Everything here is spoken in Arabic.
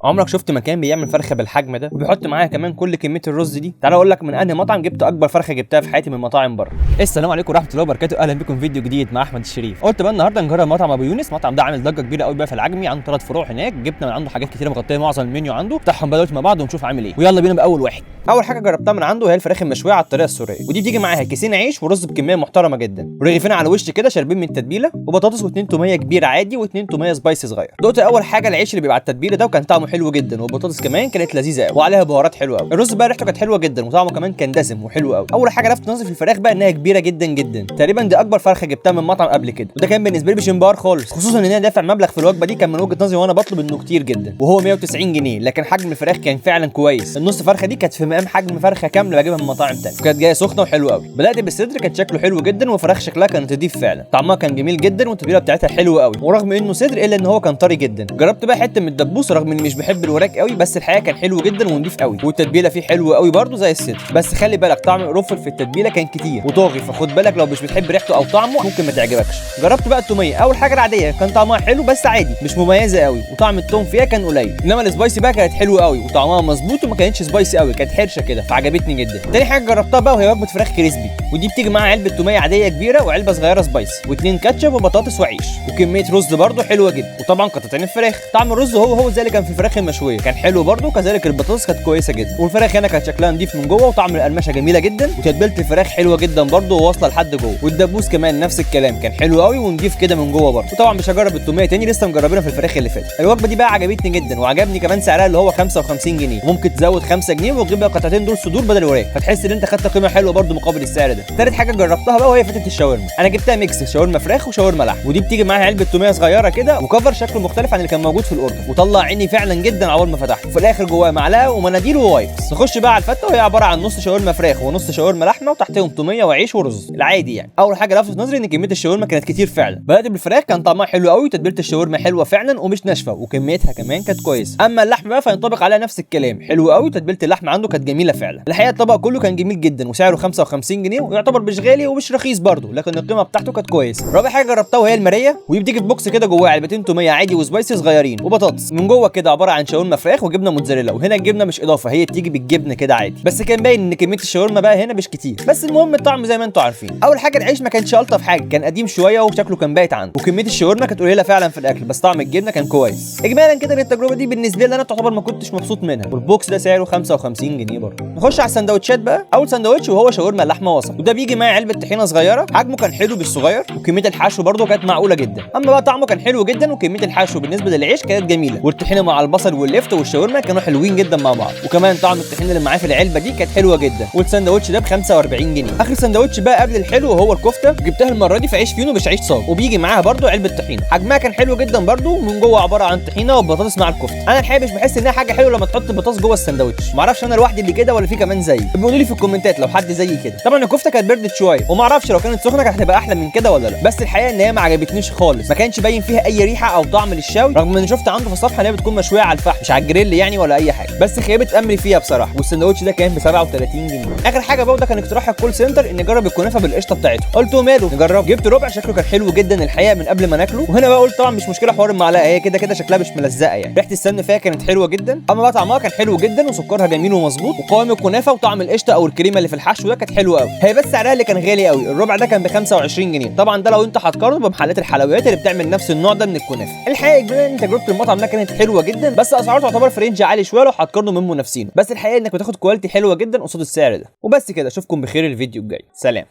عمرك شفت مكان بيعمل فرخه بالحجم ده وبيحط معاها كمان كل كميه الرز دي؟ تعالى اقول لك من انهي مطعم جبت اكبر فرخه جبتها في حياتي من مطاعم بره. السلام عليكم ورحمه الله وبركاته، اهلا بكم في فيديو جديد مع احمد الشريف. قلت بقى النهارده نجرب مطعم ابو يونس. المطعم ده عامل ضجه كبيره قوي بقى في العجمي، عنده 3 فروع هناك، جبنا من عنده حاجات كتيره مغطيه معظم المنيو عنده. نفتحهم بقى دلوقتي مع بعض ونشوف عامل ايه. ويلا بينا باول واحد. اول حاجه جربتها من عنده هي الفراخ المشويه على الطريقه السوريه، ودي بتيجي معاها كيسين عيش ورز بكميه محترمه جدا، ورغيفين على وش كده شاربين من التتبيله، وبطاطس و2 توميه كبير عادي و2 توميه سبايسي صغير. دقت اول حاجه العيش اللي بيبقى على التتبيله ده وكان طعمه حلو جدا، والبطاطس كمان كانت لذيذه قوي وعليها بهارات حلوه قوي. الرز بقى ريحته كانت حلوه جدا وطعمه كمان كان دسم وحلو قوي. اول حاجه لفت نظري في الفراخ بقى انها كبيره جدا جدا، تقريبا دي اكبر فرخه جبتها من مطعم قبل كده، وده كان بالنسبه لي مش انبهار خالص، خصوصا ان انا دافع مبلغ في الوجبه دي كان من وجهه نظري وانا بطلب انه كتير جدا، وهو 190 جنيه، لكن حجم الفراخ كان فعلا كويس. النص فرخه دي كانت في مقام حجم فرخه كامله بجيبها من مطاعم تانية، وكانت جايه سخنه وحلوه قوي. بدات بالصدر، كان شكله حلو جدا، وفراخ شكلها كان نضيف فعلا، طعمها كان جميل جدا، والتتبيله بتاعتها حلوه قوي، ورغم انه صدر الا ان هو كان طري جدا. جربت بقى حته من الدبوس رغم اني مش بحب الوراك قوي، بس الحقيقه كان حلو جدا ونضيف قوي، والتتبيله فيه حلوه قوي برده زي الصدر، بس خلي بالك طعم القرنفل في التتبيله كان كتير وطاغي، فخد بالك لو مش بتحب ريحته او طعمه ممكن ما تعجبكش. جربت بقى التوميه، اول حاجه العاديه كان طعمها حلو بس عادي مش مميزه قوي، وطعم التوم فيها كان قليل، انما السبايسي بقى كانت حلوه قوي وطعمها مظبوط وما كانتش سبايسي قوي، كانت حرشه كده فعجبتني جدا. تاني حاجه جربتها بقى وهي وجبه فراخ كريسبي، ودي بتيجي معاها علبه توميه عاديه كبيره وعلبه صغيره سبايسي و2 كاتشب وبطاطس وعيش وكميه رز برده حلوه جدا، وطبعا قطعتين الفراخ. طعم الرز هو زي اللي كان في الفراخ المشويه، كان حلو برده، وكذلك البطاطس كانت كويسه جدا، والفراخ هنا كانت شكلها نضيف من جوه، وطعم القرمشه جميله جدا، وتتبيله الفراخ حلوه جدا برده وواصله لحد جوه، والدبوس كمان نفس الكلام كان حلو قوي ونضيف كده من جوه برده. وطبعا مش هجرب التوميه تاني، لسه مجربينها في الفراخ اللي فاتت. الوجبه دي بقى عجبتني جدا، وعجبني كمان سعرها اللي هو 55 جنيه، وممكن تزود 5 جنيه وتجيب بقى القطعتين دول صدور بدل وراك، فتحس ان انت خدت قيمه حلوه برده مقابل السعر ده. ثالث حاجه جربتها بقى وهي فتة الشاورما، انا جبتها ميكس شاورما فراخ وشاورما لحم، ودي بتيجي معاها علبه توميه صغيره كده وكفر شكله مختلف عن اللي كان موجود في الاوردر، وطلع عيني فعلا جدا اول ما فتحته، وفي الاخر جواه معلقه ومناديل ووايبس. نخش بقى على الفته، وهي عباره عن نص شاورما فراخ ونص شاورما لحمه، وتحتهم توميه وعيش ورز العادي يعني. اول حاجه لفتت نظري ان كميه الشاورما كانت كتير فعلا. بدات بالفراخ كان طعمها حلو قوي، تتبيله الشاورما حلوه فعلا ومش ناشفه، وكميتها كمان كانت كويسه. اما اللحم بقى فينطبق عليها نفس الكلام، حلو قوي، تتبيله اللحم عنده كانت جميله فعلا. الحقيقه الطبق كله كان جميل جدا، وسعره 55 جنيه، ويعتبر مش غالي ومش رخيص برده، لكن القيمه بتاعته كانت كويسه. رابع حاجه جربتها وهي الماريه، ودي بتيجي في بوكس كده جواه علبتين توميه عادي وسبايسي صغيرين وبطاطس من جوه كده، عباره عن شاورما فراخ وجبنه موتزاريلا، وهنا الجبنه مش اضافه، هي بتيجي بالجبنه كده عادي، بس كان باين ان كميه الشاورما بقى هنا مش كتير، بس المهم الطعم زي ما انتم عارفين. اول حاجه العيش ما كانش الطف حاجه، كان قديم شويه وشكله كان بايت عنده، وكميه الشاورما كانت قليله فعلا في الاكل، بس طعم الجبنه كان كويس. اجمالا كده التجربه دي بالنسبه لي انا تعتبر ما كنتش مبسوط منها، والبوكس ده سعره 55 جنيه برضه. نخش على السندوتشات بقى. اول سندوتش وهو شاورما لحمه وسط، وده بيجي معاه علبه طحينه صغيره، حجمه كان حلو بالصغير، وكميه الحشو برضه كانت معقوله جدا. اما بقى طعمه كان حلو جدا، وكميه الحشو بالنسبه للعيش كانت جميله، والطحينه مع البصل واللفت والشاورما كانوا حلوين جدا مع بعض، وكمان طعم الطحينه اللي معاه في العلبه دي كانت حلوه جدا. والسندوتش ده ب 45 جنيه. اخر سندوتش بقى قبل الحلو وهو الكفته، جبتها المره دي في عيش فينو مش عيش صاج، وبيجي معاها برضه علبه طحينه، حجمها كان حلو جدا برضه، من جوه عباره عن طحينه وبطاطس مع الكفته. انا الحقيقه مش بحس انها حاجه حلوه لما تحط بطاطس جوه السندوتش، معرفش انا لوحدي اللي كده ولا في كمان زيي، بيقولوا لي في الكومنتات لو حد زيي كده. طبعا الكفته كانت بردت شويه، ومعرفش لو كانت سخنه كانت هتبقى احلى من كده ولا لا، بس الحقيقه ان هي ما عجبتنيش خالص، ما كانش باين فيها اي ريحه او طعم للشوي، رغم ان شفت عنده في الصفحه ان هي بتكون مشويه على الفحم مش على الجريل يعني ولا اي حاجه، بس خيبت امري فيها بصراحه. والسندوتش ده كان ب 37 جنيه. اخر حاجه بقى، وده كان اقتراح الكول سنتر، ان نجرب الكنافه بالقشطه بتاعته، قلت ماله نجرب. جبت ربع، شكله كان حلو جدا الحقيقه من قبل ما ناكله، وهنا بقى قلت طبعا مش مشكله حوار المعلقه، هي كده كده شكلها مش ملزقه يعني، ريحه السمن فيها كانت حلوه جدا، اما بقى طعمها كان حلو جدا، وسكرها جميل ومظبوط، وقوام الكنافه وطعم القشطه او الكريمه اللي في الحشو ده كانت حلوه قوي. هي بس سعرها اللي كان غالي قوي، الربع ده كان ب 25 جنيه، طبعا ده لو انت هتقارنه بمحلات الحلويات اللي بتعمل نفس النوع ده من الكنافه. الحقيقه ان تجربه المطعم ده كانت حلوه جدا، بس اسعاره تعتبر في رينج عالي شويه لو هتقارنه من منافسينه، بس الحقيقه انك بتاخد كواليتي حلوه جدا قصاد السعر ده. وبس كده، اشوفكم بخير الفيديو الجاي، سلام.